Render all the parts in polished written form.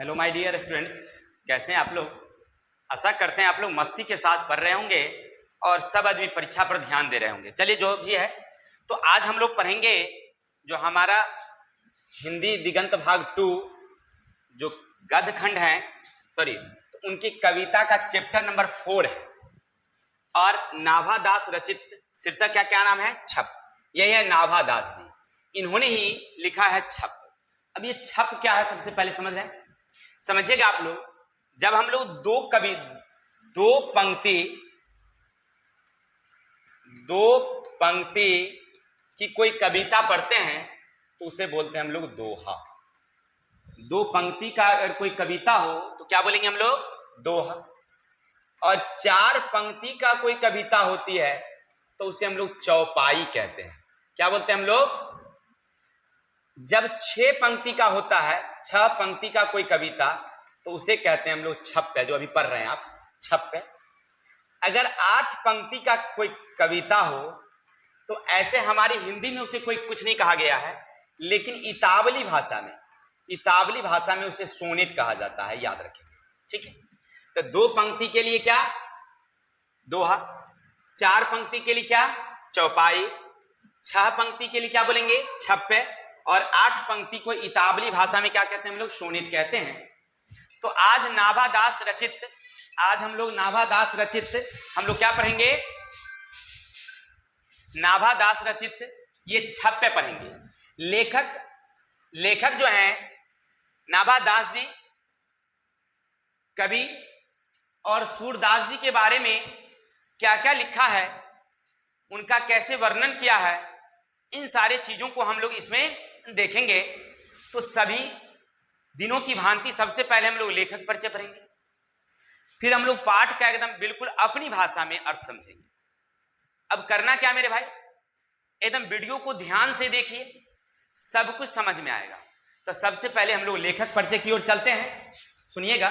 Hello my dear students, कैसे हैं आप लोग। आशा करते हैं आप लोग मस्ती के साथ पढ़ रहे होंगे और सब आदमी परीक्षा पर ध्यान दे रहे होंगे। चलिए जो भी है, तो आज हम लोग पढ़ेंगे जो हमारा हिंदी दिगंत भाग 2 जो गद्य खंड है, तो उनकी कविता का चैप्टर नंबर 4 है और नाभा दास रचित शीर्षक क्या नाम है? छप। यही है नाभा दास जी, इन्होंने ही लिखा है छप। अब ये छप क्या है सबसे पहले समझ रहे हैं, समझिएगा आप लोग। जब हम लोग दो पंक्ति की कोई कविता पढ़ते हैं तो उसे बोलते हैं हम लोग दोहा। दो पंक्ति का अगर कोई कविता हो तो क्या बोलेंगे हम लोग? दोहा। और 4 पंक्ति का कोई कविता होती है तो उसे हम लोग चौपाई कहते हैं। क्या बोलते हैं हम लोग? जब 6 पंक्ति का होता है, 6 पंक्ति का कोई कविता, तो उसे कहते हैं हम लोग छप है, जो अभी पढ़ रहे हैं आप, छप है। अगर 8 पंक्ति का कोई कविता हो तो ऐसे हमारी हिंदी में उसे कोई कुछ नहीं कहा गया है, लेकिन इतावली भाषा में उसे सोनेट कहा जाता है, याद रखेंगे, ठीक है। तो 2 पंक्ति के लिए क्या? दोहा। 4 पंक्ति के लिए क्या? चौपाई। 6 पंक्ति के लिए क्या बोलेंगे? छप है। और 8 पंक्ति को इतावली भाषा में क्या कहते हैं हम लोग? सोनेट कहते हैं। तो आज नाभा दास रचित हम लोग क्या पढ़ेंगे? नाभा दास रचित ये छप पे पढ़ेंगे। लेखक जो हैं नाभा दास जी, कवि और सूरदास जी के बारे में क्या क्या लिखा है, उनका कैसे वर्णन किया है, इन सारी चीजों को हम लोग इसमें देखेंगे। तो सभी दिनों की भांति सबसे पहले हम लोग लेखक परिचय पढ़ेंगे, फिर हम लोग पाठ का एकदम बिल्कुल अपनी भाषा में अर्थ समझेंगे। अब करना क्या मेरे भाई, एकदम वीडियो को ध्यान से देखिए, सब कुछ समझ में आएगा। तो सबसे पहले हम लोग लेखक परिचय की ओर चलते हैं, सुनिएगा।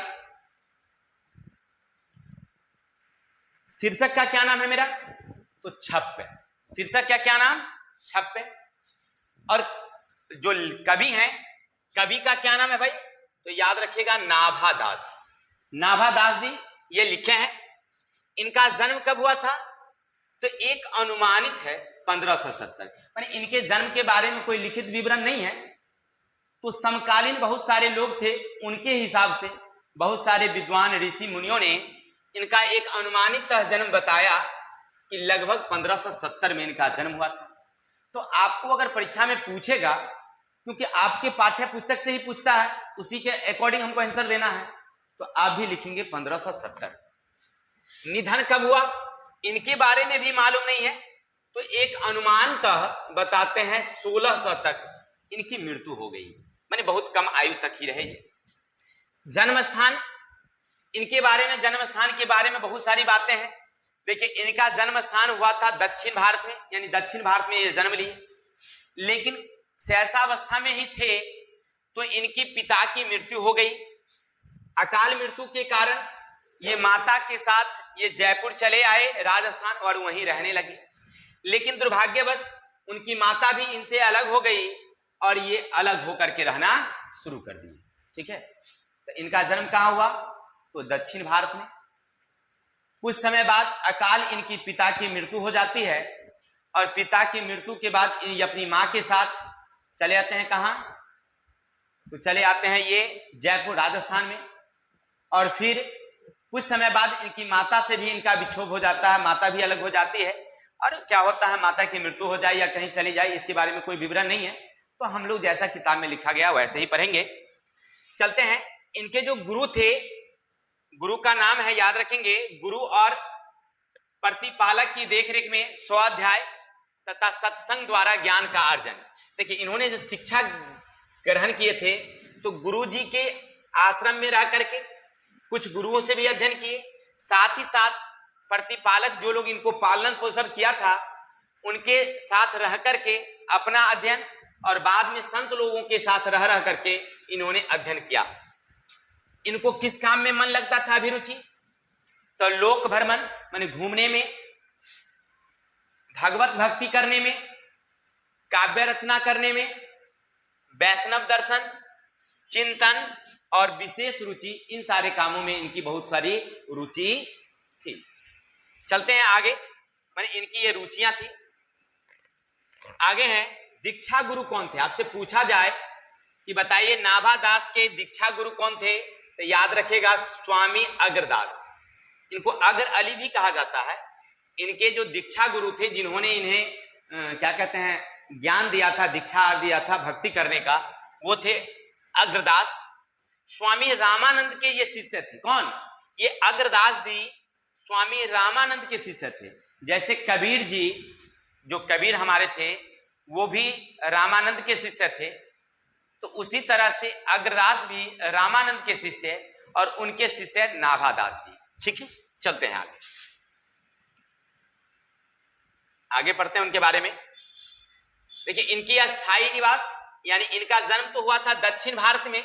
शीर्षक का क्या नाम है मेरा? तो छप है। शीर्षक क्या नाम? छप है। और जो कवि हैं, कवि का क्या नाम है भाई? तो याद रखिएगा, नाभा दास जी ये लिखे हैं। इनका जन्म कब हुआ था? तो एक अनुमानित है 1570, माने इनके जन्म के बारे में कोई लिखित विवरण नहीं है। तो समकालीन बहुत सारे लोग थे, उनके हिसाब से बहुत सारे विद्वान ऋषि मुनियों ने इनका एक अनुमानित जन्म बताया कि लगभग 1570 में इनका जन्म हुआ था। तो आपको अगर परीक्षा में पूछेगा, क्योंकि आपके पाठ्य पुस्तक से ही पूछता है, उसी के अकॉर्डिंग हमको आंसर देना है, तो आप भी लिखेंगे 1570। निधन कब हुआ इनके बारे में भी मालूम नहीं है, तो एक अनुमानतः बताते हैं 1600 तक इनकी मृत्यु हो गई, माने बहुत कम आयु तक ही रहे। जन्म स्थान इनके बारे में, जन्म स्थान के बारे में बहुत सारी बातें हैं। देखिए, इनका जन्म स्थान हुआ था दक्षिण भारत में, यानी दक्षिण भारत में ये जन्म लिए, लेकिन शैशवावस्था में ही थे तो इनकी पिता की मृत्यु हो गई। अकाल मृत्यु के कारण ये माता के साथ ये जयपुर चले आए, राजस्थान, और वहीं रहने लगे। लेकिन दुर्भाग्यवश उनकी माता भी इनसे अलग हो गई और ये अलग होकर के रहना शुरू कर दिए, ठीक है। तो इनका जन्म कहाँ हुआ? तो दक्षिण भारत में। कुछ समय बाद अकाल इनकी पिता की मृत्यु हो जाती है, और पिता की मृत्यु के बाद ये अपनी माँ के साथ चले आते हैं। कहाँ? तो चले आते हैं ये जयपुर, राजस्थान में। और फिर कुछ समय बाद इनकी माता से भी इनका विक्षोभ हो जाता है, माता भी अलग हो जाती है। और क्या होता है, माता की मृत्यु हो जाए या कहीं चली जाए, इसके बारे में कोई विवरण नहीं है, तो हम लोग जैसा किताब में लिखा गया वैसे ही पढ़ेंगे। चलते हैं। इनके जो गुरु थे, गुरु का नाम है, याद रखेंगे, गुरु और प्रतिपालक की देखरेख में स्वाध्याय तथा सत्संग द्वारा ज्ञान का अर्जन। देखिए, इन्होंने जो शिक्षा ग्रहण किए थे, तो गुरु जी के आश्रम में रह करके कुछ गुरुओं से भी अध्ययन किए, साथ ही साथ प्रतिपालक जो लोग इनको पालन पोषण किया था उनके साथ रह करके अपना अध्ययन, और बाद में संत लोगों के साथ रह करके इन्होंने अध्ययन किया। इनको किस काम में मन लगता था, अभिरुचि? तो लोक भ्रमण, माने घूमने में, भगवत भक्ति करने में, काव्य रचना करने में, वैष्णव दर्शन, चिंतन, और विशेष रुचि इन सारे कामों में इनकी बहुत सारी रुचि थी। चलते हैं आगे, माने इनकी ये रुचियां थी। आगे हैं दीक्षा गुरु कौन थे। आपसे पूछा जाए कि बताइए नाभादास के दीक्षा गुरु कौन थे, तो याद रखिएगा स्वामी अग्रदास। इनको अग्र अली भी कहा जाता है। इनके जो दीक्षा गुरु थे, जिन्होंने इन्हें क्या कहते हैं ज्ञान दिया था, दीक्षा दिया था भक्ति करने का, वो थे अग्रदास। स्वामी रामानंद के ये शिष्य थे। कौन? ये अग्रदास जी स्वामी रामानंद के शिष्य थे। जैसे कबीर जी, जो कबीर हमारे थे, वो भी रामानंद के शिष्य थे, तो उसी तरह से अग्रदास भी रामानंद के शिष्य और उनके शिष्य नाभादास जी। ठीक है, चलते हैं आगे, आगे पढ़ते हैं उनके बारे में। देखिए इनकी अस्थायी निवास, यानी इनका जन्म तो हुआ था दक्षिण भारत में,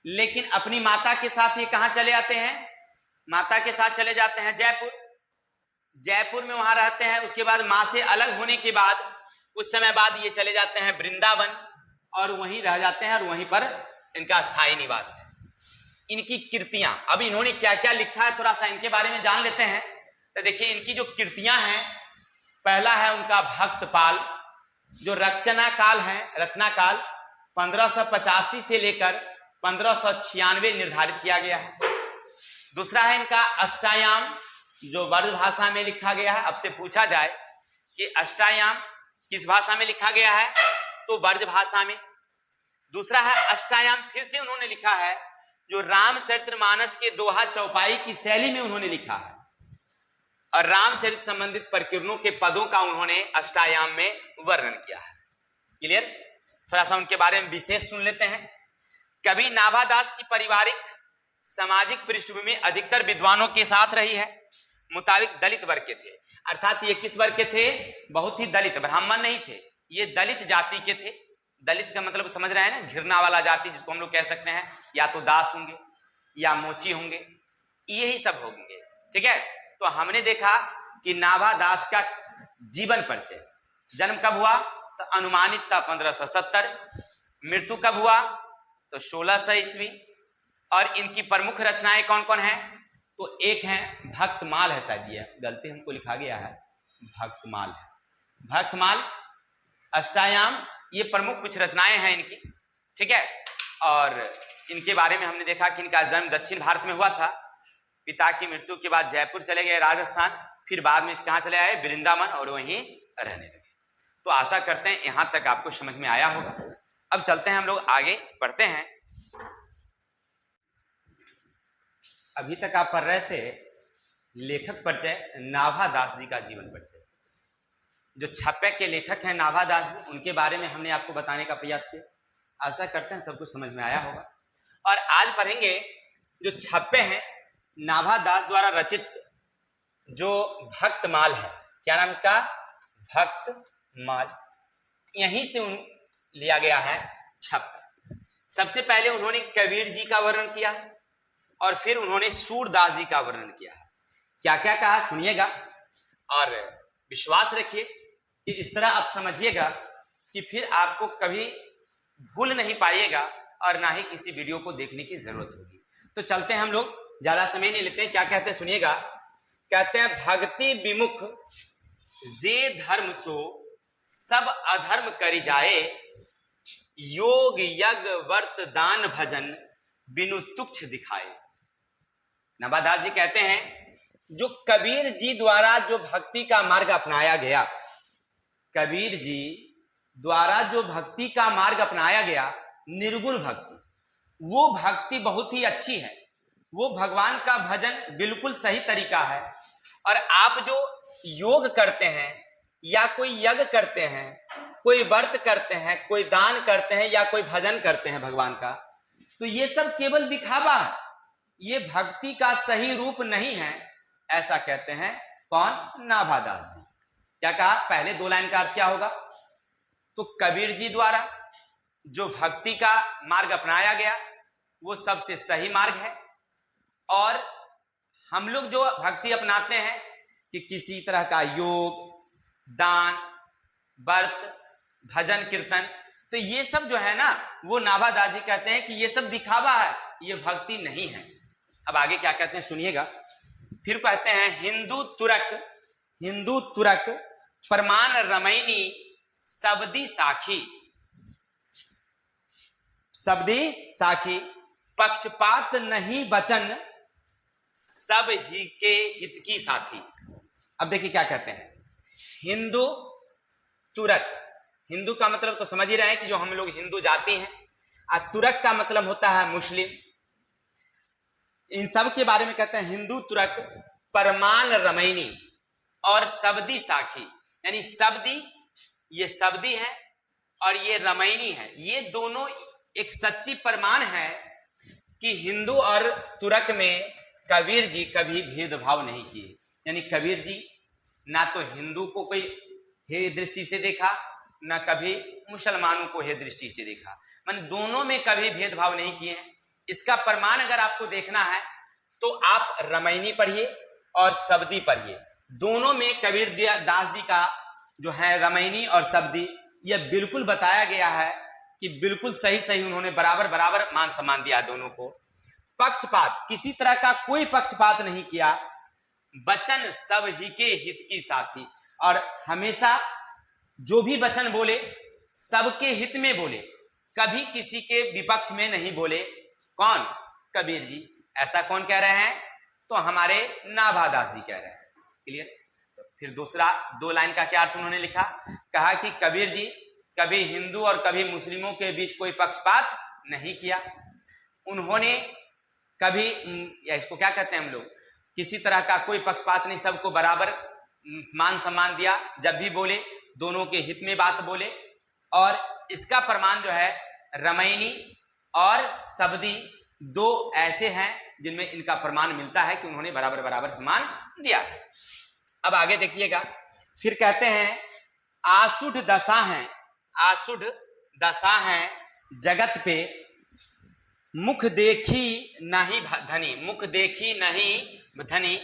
लेकिन अपनी माता के साथ ये कहां चले आते हैं? माता के साथ चले जाते हैं जयपुर। जयपुर में वहां रहते हैं। उसके बाद मां से अलग होने के बाद कुछ समय बाद ये चले जाते हैं वृंदावन और वहीं रह जाते हैं और वहीं पर इनका स्थायी निवास है। इनकी कृतियां, अब इन्होंने क्या क्या लिखा है थोड़ा सा इनके बारे में जान लेते हैं। तो देखिए इनकी जो कृतियां हैं, पहला है उनका भक्तपाल, जो रचना काल है, रचना काल 1585 से लेकर 1596 निर्धारित किया गया है। दूसरा है इनका अष्टायाम, जो ब्रज भाषा में लिखा गया है। अब से पूछा जाए कि अष्टायाम किस भाषा में लिखा गया है, तो ब्रज भाषा में। दूसरा है अष्टायाम फिर से उन्होंने लिखा है जो रामचरितमानस के दोहा चौपाई की शैली में उन्होंने लिखा है, और रामचरित संबंधित प्रकीर्णों के पदों का उन्होंने अष्टायाम में वर्णन किया है। क्लियर? थोड़ा सा उनके बारे में विशेष सुन लेते हैं। कवि नाभादास की पारिवारिक सामाजिक पृष्ठभूमि अधिकतर विद्वानों के साथ रही है। मुताबिक दलित वर्ग के थे, अर्थात ये किस वर्ग के थे? बहुत ही दलित, ब्राह्मण नहीं थे, ये दलित जाति के थे। दलित का मतलब समझ रहे हैं ना, घिरना वाला जाति जिसको हम लोग कह सकते हैं, या तो दास होंगे या मोची होंगे, यही सब होंगे। ठीक है, तो हमने देखा कि नाभादास का जीवन परिचय, जन्म कब हुआ? तो अनुमानित था 1570, मृत्यु कब हुआ? तो 1600 ईस्वी। और इनकी प्रमुख रचनाएं कौन कौन हैं? तो एक है भक्तमाल है, शायद ये गलती हमको लिखा गया है, भक्तमाल है, भक्तमाल, अष्टायाम, ये प्रमुख कुछ रचनाएं हैं इनकी। ठीक है, और इनके बारे में हमने देखा कि इनका जन्म दक्षिण भारत में हुआ था। पिता की मृत्यु के बाद जयपुर चले गए राजस्थान, फिर बाद में कहाँ चले आए? वृंदावन, और वहीं रहने लगे। तो आशा करते हैं यहां तक आपको समझ में आया होगा। अब चलते हैं हम लोग आगे बढ़ते हैं। अभी तक आप पढ़ रहे थे लेखक परिचय, नाभादास जी का जीवन परिचय। जो छप्पे के लेखक हैं नाभादास जी, उनके बारे में हमने आपको बताने का प्रयास किया। आशा करते हैं सब कुछ समझ में आया होगा। और आज पढ़ेंगे जो छप्पे हैं नाभादास द्वारा रचित, जो भक्तमाल है। क्या नाम इसका? भक्तमाल। यहीं से लिया गया है छप्पा। सबसे पहले उन्होंने कबीर जी का वर्णन किया है और फिर उन्होंने सूरदास जी का वर्णन किया है। क्या क्या कहा सुनिएगा और विश्वास रखिए कि इस तरह आप समझिएगा कि फिर आपको कभी भूल नहीं पाइएगा और ना ही किसी वीडियो को देखने की जरूरत होगी। तो चलते हैं हम लोग, ज्यादा समय नहीं लेते हैं। क्या कहते हैं सुनिएगा। कहते हैं भक्ति विमुख जे धर्म सो सब अधर्म करी जाए, योग यज्ञ व्रत दान भजन बिनु तुच्छ दिखाए। नाभादास जी कहते हैं जो कबीर जी द्वारा जो भक्ति का मार्ग अपनाया गया, कबीर जी द्वारा जो भक्ति का मार्ग अपनाया गया, निर्गुण भक्ति, वो भक्ति बहुत ही अच्छी है। वो भगवान का भजन बिल्कुल सही तरीका है। और आप जो योग करते हैं या कोई यज्ञ करते हैं, कोई व्रत करते हैं, कोई दान करते हैं या कोई भजन करते हैं भगवान का, तो ये सब केवल दिखावा है, ये भक्ति का सही रूप नहीं है, ऐसा कहते हैं कौन? नाभादास जी। क्या कहा? पहले दो लाइन का अर्थ क्या होगा? तो कबीर जी द्वारा जो भक्ति का मार्ग अपनाया गया वो सबसे सही मार्ग है। और हम लोग जो भक्ति अपनाते हैं कि किसी तरह का योग, दान, व्रत, भजन, कीर्तन, तो ये सब जो है ना, वो नाभादास जी कहते हैं कि ये सब दिखावा है, ये भक्ति नहीं है। अब आगे क्या कहते हैं सुनिएगा। फिर कहते हैं हिंदू तुरक प्रमाण रमैनी सबदी साखी पक्षपात नहीं बचन सब ही के हित की साथी। अब देखिए क्या कहते हैं, हिंदू तुरक, हिंदू का मतलब तो समझ ही रहे हैं कि जो हम लोग हिंदू जाति हैं, और तुरक का मतलब होता है मुस्लिम। इन सब के बारे में कहते हैं हिंदू तुरक परमान रमैनी और शब्दी साखी, यानी शब्दी, ये शब्दी है और ये रमैनी है, ये दोनों एक सच्ची प्रमाण है कि हिंदू और तुरक में कबीर जी कभी भेदभाव नहीं किए। यानी कबीर जी ना तो हिंदू को कोई हे दृष्टि से देखा, ना कभी मुसलमानों को हे दृष्टि से देखा, माने दोनों में कभी भेदभाव नहीं किए हैं। इसका प्रमाण अगर आपको देखना है तो आप रमैनी पढ़िए और शब्दी पढ़िए, दोनों में कबीर दास जी का जो है रमैनी और शब्दी, यह बिल्कुल बताया गया है कि बिल्कुल सही सही उन्होंने बराबर बराबर मान सम्मान दिया दोनों को। पक्षपात, किसी तरह का कोई पक्षपात नहीं किया। वचन सब ही के हित की साथी, और हमेशा जो भी वचन बोले सबके हित में बोले, कभी किसी के विपक्ष में नहीं बोले। कौन? कबीर जी। ऐसा कौन कह रहे हैं? तो हमारे नाभादास जी कह रहे हैं। क्लियर? तो फिर दूसरा 2 लाइन का क्या अर्थ उन्होंने लिखा, कहा कि कबीर जी कभी हिंदू और कभी मुस्लिमों के बीच कोई पक्षपात नहीं किया। उन्होंने कभी, या इसको क्या कहते हैं हम लोग, किसी तरह का कोई पक्षपात नहीं, सबको बराबर मान सम्मान दिया। जब भी बोले दोनों के हित में बात बोले। और इसका प्रमाण जो है रमैनी और शब्दी, 2 ऐसे हैं जिनमें इनका प्रमाण मिलता है कि उन्होंने बराबर बराबर सम्मान दिया है। अब आगे देखिएगा, फिर कहते हैं आसुड दशा है जगत पे, मुख देखी नहीं धनी,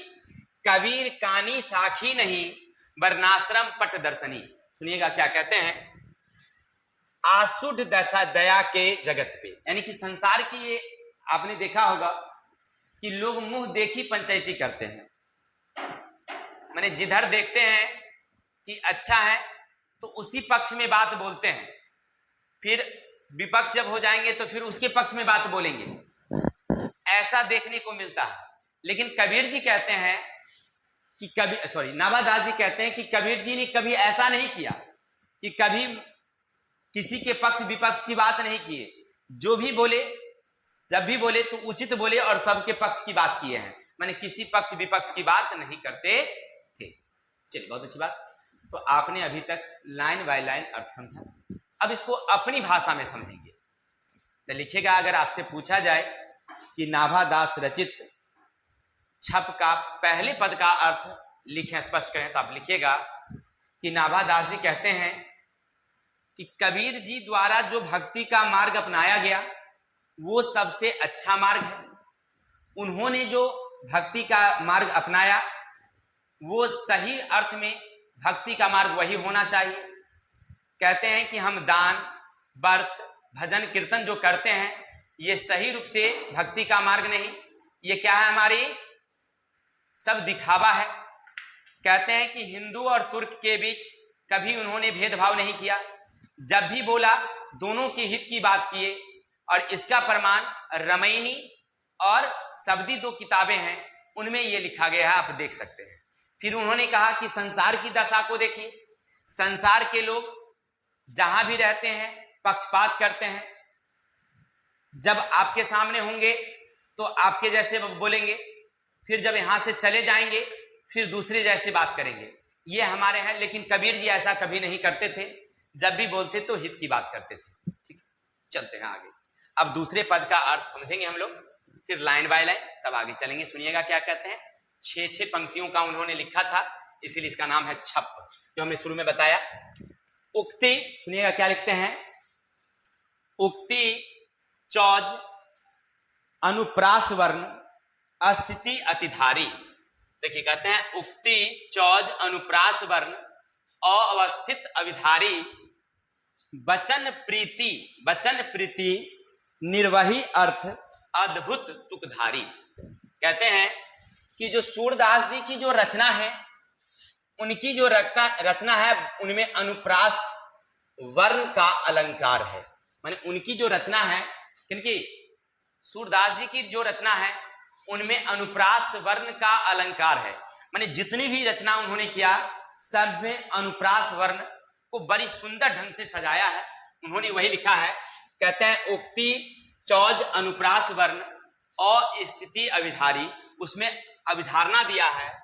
कबीर कानी साखी नहीं, वर्णाश्रम पट दर्शनी। सुनिएगा क्या कहते हैं, आसुड दशा दया के जगत पे, यानी कि संसार की, ये आपने देखा होगा कि लोग मुंह देखी पंचायती करते हैं, माने जिधर देखते हैं कि अच्छा है तो उसी पक्ष में बात बोलते हैं, फिर विपक्ष जब हो जाएंगे तो फिर उसके पक्ष में बात बोलेंगे। ऐसा देखने को मिलता है। लेकिन कबीर जी कहते हैं कि नाभादास जी कहते हैं कि कबीर जी ने कभी ऐसा नहीं किया कि कभी किसी के पक्ष विपक्ष की बात नहीं किए। जो भी बोले, जब भी बोले तो उचित बोले और सबके पक्ष की बात किए हैं, माने किसी पक्ष विपक्ष की बात नहीं करते थे। चलिए, बहुत अच्छी बात। तो आपने अभी तक लाइन बाय लाइन अर्थ समझा। अब इसको अपनी भाषा में समझेंगे। तो लिखिएगा, अगर आपसे पूछा जाए कि नाभादास रचित छप का पहले पद का अर्थ लिखें, स्पष्ट करें, तो आप लिखिएगा कि नाभादास जी कहते हैं कि कबीर जी द्वारा जो भक्ति का मार्ग अपनाया गया वो सबसे अच्छा मार्ग है। उन्होंने जो भक्ति का मार्ग अपनाया वो सही अर्थ में भक्ति का मार्ग वही होना चाहिए। कहते हैं कि हम दान, व्रत, भजन, कीर्तन जो करते हैं ये सही रूप से भक्ति का मार्ग नहीं, ये क्या है, हमारी सब दिखावा है। कहते हैं कि हिंदू और तुर्क के बीच कभी उन्होंने भेदभाव नहीं किया, जब भी बोला दोनों के हित की बात किए। और इसका प्रमाण रमैनी और शब्दी 2 किताबें हैं, उनमें ये लिखा गया है, आप देख सकते हैं। फिर उन्होंने कहा कि संसार की दशा को देखिए, संसार के लोग जहां भी रहते हैं पक्षपात करते हैं। जब आपके सामने होंगे तो आपके जैसे बोलेंगे, फिर जब यहां से चले जाएंगे फिर दूसरे जैसे बात करेंगे। ये हमारे हैं। लेकिन कबीर जी ऐसा कभी नहीं करते थे, जब भी बोलते तो हित की बात करते थे। ठीक है, चलते हैं आगे। अब दूसरे पद का अर्थ समझेंगे हम लोग, फिर लाइन बाय लाइन, तब आगे चलेंगे। सुनिएगा क्या कहते हैं। 6 पंक्तियों का उन्होंने लिखा था, इसीलिए इसका नाम है छप, जो हमने शुरू में बताया। उक्ति, सुनिएगा क्या लिखते हैं। उक्ति चौज अनुप्रास वर्ण अस्थिति अतिधारी। देखिए कहते हैं उक्ति चौज अनुप्रास वर्ण अवस्थित अविधारी वचन प्रीति निर्वही अर्थ अद्भुत तुकधारी। कहते हैं कि जो सूरदास जी की जो रचना है, उनकी जो रचना है उनमें अनुप्रास वर्ण का अलंकार है। माने उनकी जो रचना है, क्योंकि सूरदास जी की जो रचना है उनमें अनुप्रास वर्ण का अलंकार है। माने जितनी भी रचना उन्होंने किया सब में अनुप्रास वर्ण को बड़ी सुंदर ढंग से सजाया है। उन्होंने वही लिखा है, कहते हैं उक्ति चौज अनुप्रास वर्ण और स्थिति अभिधारी, उसमें अभिधारणा दिया है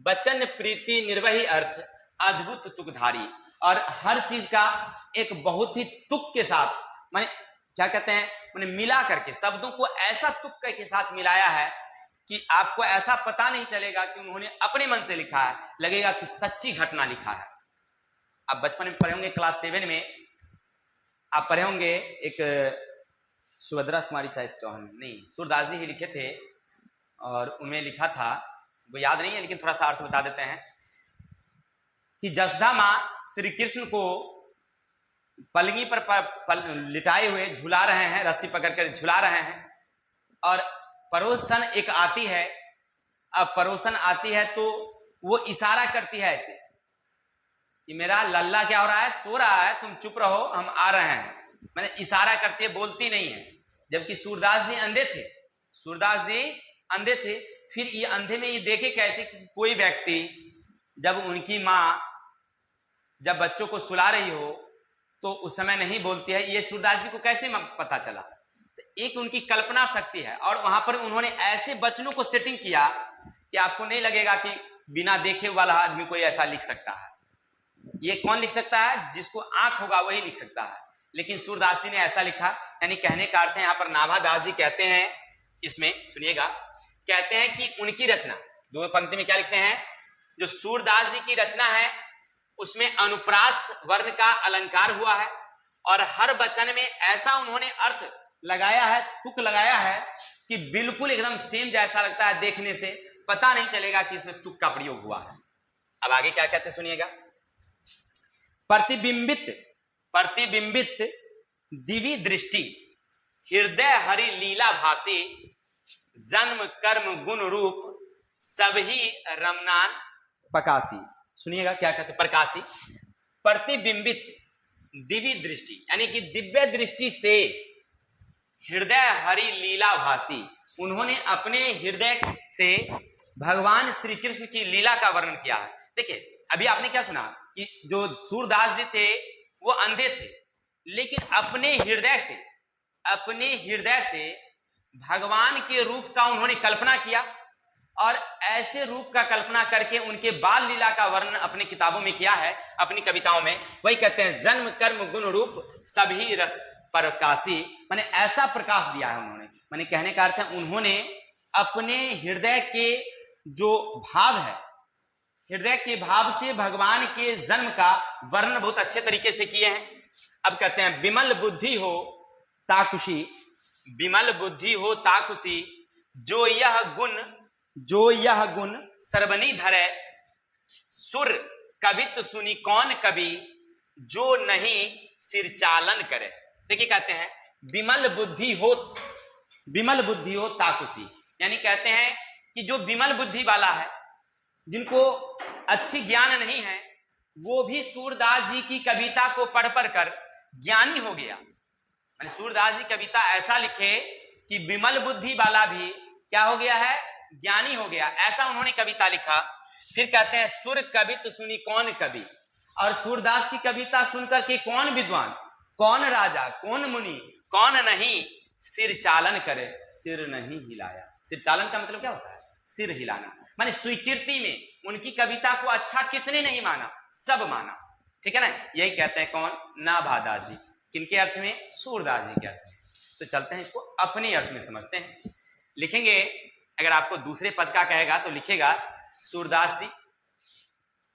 वचन प्रीति निर्वही अर्थ अद्भुत तुकधारी। और हर चीज का एक बहुत ही तुक के साथ, माने क्या कहते हैं, माने मिला करके शब्दों को ऐसा तुक के साथ मिलाया है कि आपको ऐसा पता नहीं चलेगा कि उन्होंने अपने मन से लिखा है, लगेगा कि सच्ची घटना लिखा है। आप बचपन में पढ़े होंगे, क्लास 7 में आप पढ़े होंगे, एक सुभद्रा कुमारी चौहान नहीं, सूरदास जी ही लिखे थे और उनमें लिखा था, वो याद नहीं है लेकिन थोड़ा सा अर्थ बता देते हैं कि जसोदा माँ श्री कृष्ण को पलंगी पर लिटाए हुए झुला रहे हैं, रस्सी पकड़कर झुला रहे हैं और पड़ोसन एक आती है। अब पड़ोसन आती है तो वो इशारा करती है ऐसे कि मेरा लल्ला क्या हो रहा है, सो रहा है, तुम चुप रहो, हम आ रहे हैं। मैंने इशारा करती है, बोलती नहीं है। जबकि सूरदास जी अंधे थे, फिर ये अंधे में ये देखे कैसे कि कोई व्यक्ति जब उनकी माँ जब बच्चों को सुला रही हो तो उस समय नहीं बोलती है, ये सूरदास जी को कैसे पता चला? तो एक उनकी कल्पना शक्ति है और वहां पर उन्होंने ऐसे वचनों को सेटिंग किया कि आपको नहीं लगेगा कि बिना देखे वाला आदमी कोई ऐसा लिख सकता है। ये कौन लिख सकता है? जिसको आंख होगा वही लिख सकता है। लेकिन सूरदास जी ने ऐसा लिखा, यानी कहने का अर्थ है, यहाँ पर नाभादास जी कहते हैं, इसमें सुनिएगा, कहते हैं कि उनकी रचना, दो पंक्ति में क्या लिखते हैं, जो सूरदास जी की रचना है उसमें अनुप्रास वर्ण का अलंकार हुआ है और हर वचन में ऐसा उन्होंने अर्थ लगाया है, तुक लगाया है कि बिल्कुल एकदम सेम जैसा लगता है, देखने से पता नहीं चलेगा कि इसमें तुक का प्रयोग हुआ है। अब आगे क्या कहते सुनिएगा, प्रतिबिंबित दिव्य दृष्टि हृदय हरि लीला भासी जन्म कर्म गुण रूप सबही रमनान प्रकाशी। सुनिएगा क्या कहते, प्रकाशी। प्रतिबिंबित दिव्य दृष्टि, यानी कि दिव्य दृष्टि से हृदय हरि लीला भासी, उन्होंने अपने हृदय से भगवान श्री कृष्ण की लीला का वर्णन किया है। देखिए अभी आपने क्या सुना कि जो सूरदास जी थे वो अंधे थे, लेकिन अपने हृदय से भगवान के रूप का उन्होंने कल्पना किया और ऐसे रूप का कल्पना करके उनके बाल लीला का वर्णन अपनी किताबों में किया है, अपनी कविताओं में। वही कहते हैं जन्म कर्म गुण रूप सभी रस प्रकाशी, माने ऐसा प्रकाश दिया है उन्होंने। माने कहने का अर्थ है उन्होंने अपने हृदय के जो भाव है, हृदय के भाव से भगवान के जन्म का वर्णन बहुत अच्छे तरीके से किए हैं। अब कहते हैं विमल बुद्धि हो ताकुशी जो यह गुण सर्वनी धरे सुर कवित सुनी कौन कवि जो नहीं सिर चालन करे। देखिए कहते हैं विमल बुद्धि हो ताकुशी, यानी कहते हैं कि जो विमल बुद्धि वाला है, जिनको अच्छी ज्ञान नहीं है, वो भी सूरदास जी की कविता को पढ़ कर ज्ञानी हो गया। मैंने सूरदास जी कविता ऐसा लिखे कि विमल बुद्धि वाला भी क्या हो गया है, ज्ञानी हो गया, ऐसा उन्होंने कविता लिखा। फिर कहते हैं सुर कवित सुनी कौन कवि, और सूरदास की कविता सुनकर के कौन विद्वान, कौन राजा, कौन मुनि, कौन नहीं सिर चालन करे, सिर नहीं हिलाया। सिर चालन का मतलब क्या होता है? सिर हिलाना। माने स्वीकृति में उनकी कविता को अच्छा किसने नहीं माना, सब माना। ठीक है ना, यही कहते हैं कौन, नाभादास जी। किनके अर्थ में? सूरदास जी के अर्थ में। तो चलते हैं इसको अपने अर्थ में समझते हैं। लिखेंगे, अगर आपको दूसरे पद का कहेगा तो लिखेगा सूरदास जी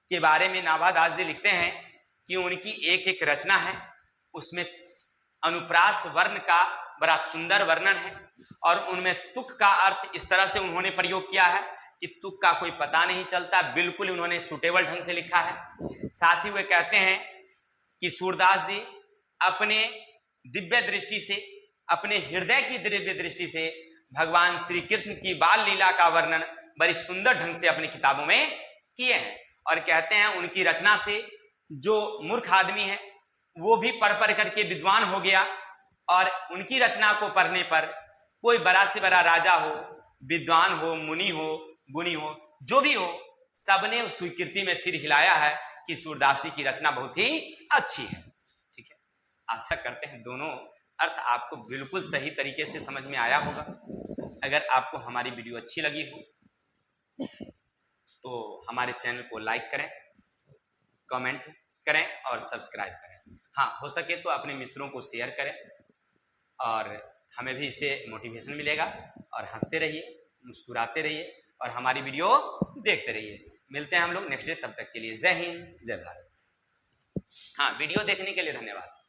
के बारे में नाभादास जी लिखते हैं कि उनकी एक एक रचना है, उसमें अनुप्रास वर्ण का बड़ा सुंदर वर्णन है और उनमें तुक का अर्थ इस तरह से उन्होंने प्रयोग किया है कि तुक का कोई पता नहीं चलता, बिल्कुल उन्होंने सुटेबल ढंग से लिखा है। साथ ही वे कहते हैं कि सूरदास जी अपने दिव्य दृष्टि से, अपने हृदय की दिव्य दृष्टि से भगवान श्री कृष्ण की बाल लीला का वर्णन बड़ी सुंदर ढंग से अपनी किताबों में किए हैं। और कहते हैं उनकी रचना से जो मूर्ख आदमी है वो भी पढ़ पढ़ करके विद्वान हो गया, और उनकी रचना को पढ़ने पर कोई बड़ा से बड़ा राजा हो, विद्वान हो, मुनि हो, गुणी हो, जो भी हो, सबने स्वीकृति में सिर हिलाया है कि सूरदास जी की रचना बहुत ही अच्छी है। ठीक है, आशा करते हैं दोनों अर्थ आपको बिल्कुल सही तरीके से समझ में आया होगा। अगर आपको हमारी वीडियो अच्छी लगी हो तो हमारे चैनल को लाइक करें, कमेंट करें और सब्सक्राइब करें। हाँ, हो सके तो अपने मित्रों को शेयर करें, और हमें भी इससे मोटिवेशन मिलेगा। और हंसते रहिए, मुस्कुराते रहिए और हमारी वीडियो देखते रहिए। मिलते हैं हम लोग नेक्स्ट डे, तब तक के लिए जय हिंद, जय भारत। हाँ, वीडियो देखने के लिए धन्यवाद।